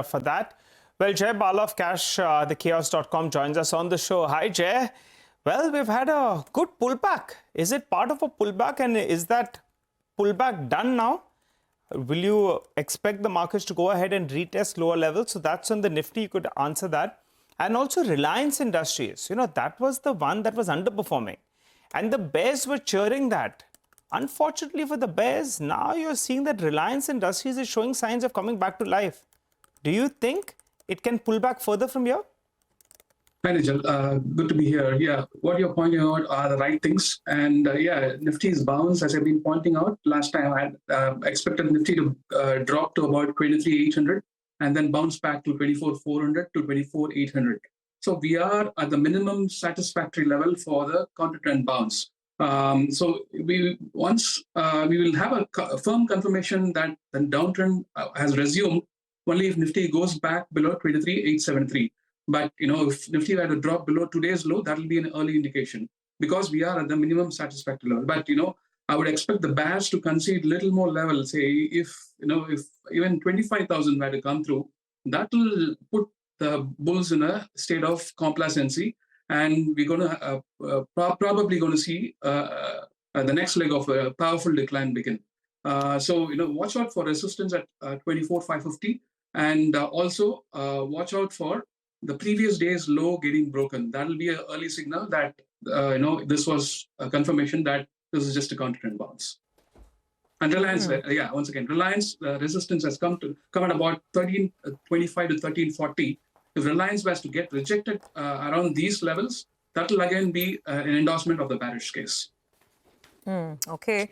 for that. Well, Jai Bala of thechaos.com joins us on the show. Hi, Jai. Well, we've had a good pullback. Is it part of a pullback, and is that pullback done now? Will you expect the markets to go ahead and retest lower levels? So that's on the Nifty. You could answer that. And also Reliance Industries. That was the one that was underperforming. And the bears were cheering that. Unfortunately for the bears, now you're seeing that Reliance Industries is showing signs of coming back to life. Do you think it can pull back further from here? Hi, Nigel. Good to be here. Yeah, what you're pointing out are the right things. And Nifty's bounce, as I've been pointing out, last time I had expected Nifty to drop to about 23,800 and then bounce back to 24,400 to 24,800. So we are at the minimum satisfactory level for the counter-trend bounce. So we will have a firm confirmation that the downtrend has resumed only if Nifty goes back below 23,873. But if Nifty were to drop below today's low, that will be an early indication because we are at the minimum satisfactory level. But I would expect the bears to concede little more level. Say if even 25,000 were to come through, that will put the bulls in a state of complacency, and we're going to probably going to see the next leg of a powerful decline begin. So watch out for resistance at 24,550, and also watch out for the previous day's low getting broken. That will be an early signal that this was a confirmation that this is just a counter-trend bounce. And Reliance, once again, Reliance resistance has come at about 1325 to 1340. If Reliance was to get rejected around these levels, that will again be an endorsement of the bearish case. Okay.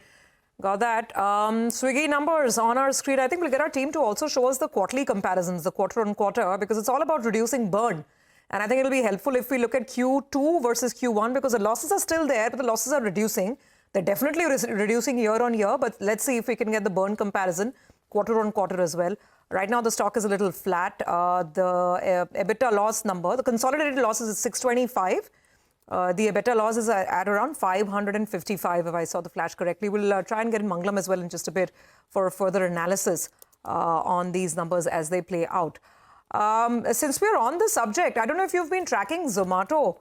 Got that. Swiggy numbers on our screen. I think we'll get our team to also show us the quarterly comparisons, the quarter on quarter, because it's all about reducing burn. And I think it'll be helpful if we look at Q2 versus Q1, because the losses are still there, but the losses are reducing. They're definitely reducing year on year, but let's see if we can get the burn comparison quarter on quarter as well. Right now, the stock is a little flat. The EBITDA loss number, the consolidated losses is 625. The EBITDA loss is at around 555, if I saw the flash correctly. We'll try and get Mangalam as well in just a bit for further analysis on these numbers as they play out. Since we're on the subject, I don't know if you've been tracking Zomato.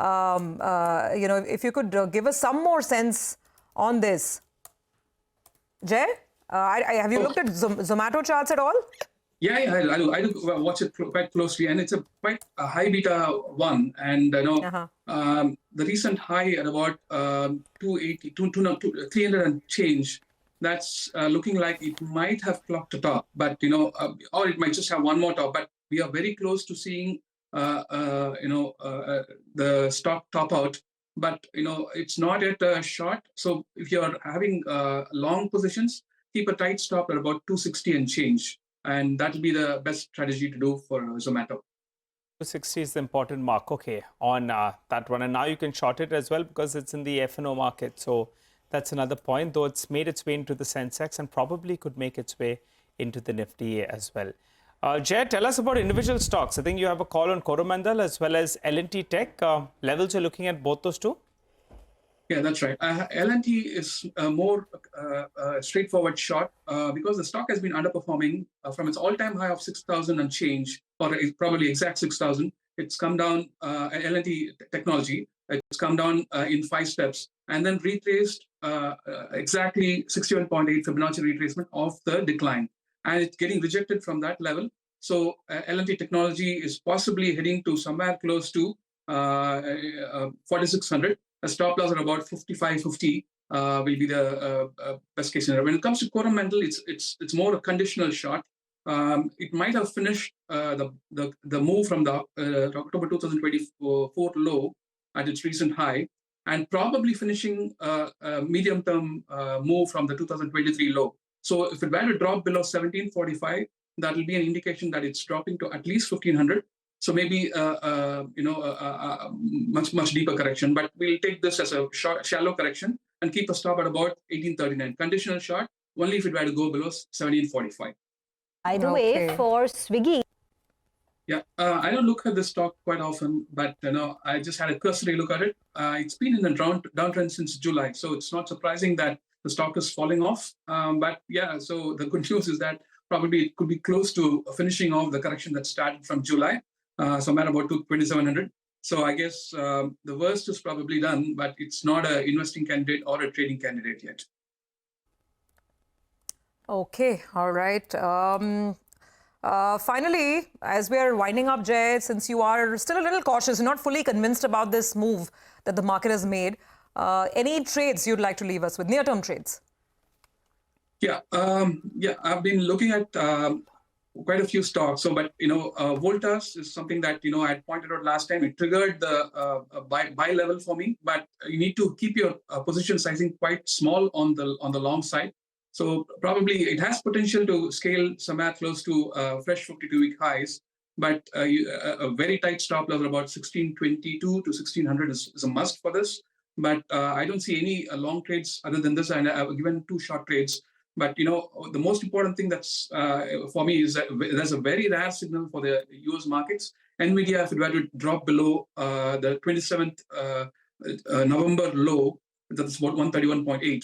If you could give us some more sense on this. Jay, have you looked at Zomato charts at all? Yeah, I do watch it quite closely, and it's quite a high beta one. And the recent high at about 300 and change, that's looking like it might have clocked a top, but or it might just have one more top. But we are very close to seeing the stock top out. But it's not yet a short. So if you are having long positions, keep a tight stop at about 260 and change. And that will be the best strategy to do for Zomato. 260 is the important mark, okay, on that one. And now you can short it as well because it's in the F&O market. So that's another point, though it's made its way into the sensex and probably could make its way into the Nifty as well. Jay, tell us about individual stocks. I think you have a call on Coromandel as well as L&T Tech. Levels you're looking at both those two? Yeah, that's right. L&T is more straightforward short because the stock has been underperforming from its all-time high of 6,000 and change, or probably exact 6,000. It's come down, L&T technology, it's come down in 5 steps and then retraced exactly 61.8 Fibonacci retracement of the decline. And it's getting rejected from that level. So L&T technology is possibly heading to somewhere close to 4,600. A stop loss at about 55.50 will be the best case scenario. When it comes to Coromandel, it's more a conditional short. It might have finished the move from the October 2024 low at its recent high, and probably finishing a medium-term move from the 2023 low. So if it were to drop below 1745, that will be an indication that it's dropping to at least 1,500. So maybe much deeper correction, but we'll take this as a shallow correction and keep a stop at about 1839. Conditional short only if it were to go below 1745. By the way, for Swiggy. Yeah, I don't look at this stock quite often, but I just had a cursory look at it. It's been in a downtrend since July, so it's not surprising that the stock is falling off. But yeah, so the good news is that probably it could be close to finishing off the correction that started from July, somewhere about 2,700. So I guess the worst is probably done, but it's not an investing candidate or a trading candidate yet. Okay, all right. Finally, as we are winding up, Jai, since you are still a little cautious, you're not fully convinced about this move that the market has made, any trades you'd like to leave us with, near-term trades? Yeah, I've been looking at quite a few stocks. So, but Voltas is something that I had pointed out last time. It triggered the buy level for me, but you need to keep your position sizing quite small on the long side. So probably it has potential to scale somewhere close to fresh 52-week highs, but a very tight stop loss about 1622 to 1600 is a must for this. But I don't see any long trades other than this, and I've given 2 short trades. But the most important thing that's for me is that there's a very rare signal for the US markets. Nvidia, if it were to drop below the 27th November low, that's about 131.8.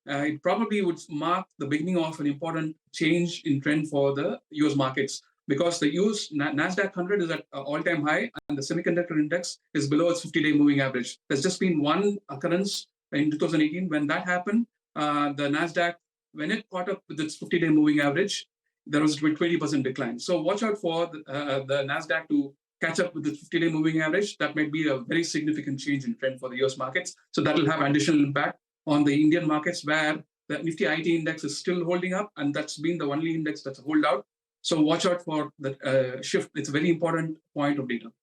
It probably would mark the beginning of an important change in trend for the US markets, because the US NASDAQ 100 is at all-time high and the semiconductor index is below its 50-day moving average. There's just been one occurrence in 2018. When that happened, the NASDAQ, when it caught up with its 50-day moving average, there was a 20% decline. So watch out for the NASDAQ to catch up with the 50-day moving average. That might be a very significant change in trend for the US markets. So that will have additional impact on the Indian markets, where the Nifty IT index is still holding up, and that's been the only index that's a holdout. So watch out for the shift. It's a very important point of data.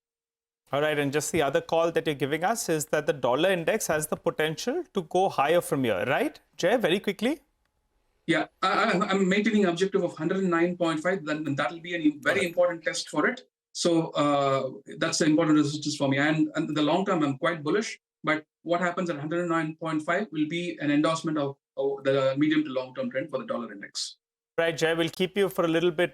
All right, and just the other call that you're giving us is that the dollar index has the potential to go higher from here, right? Jai, very quickly. Yeah, I'm maintaining an objective of 109.5. Then that will be a very important test for it. So that's an important resistance for me. And in the long term, I'm quite bullish. But what happens at 109.5 will be an endorsement of the medium to long term trend for the dollar index. Right, Jai, we'll keep you for a little bit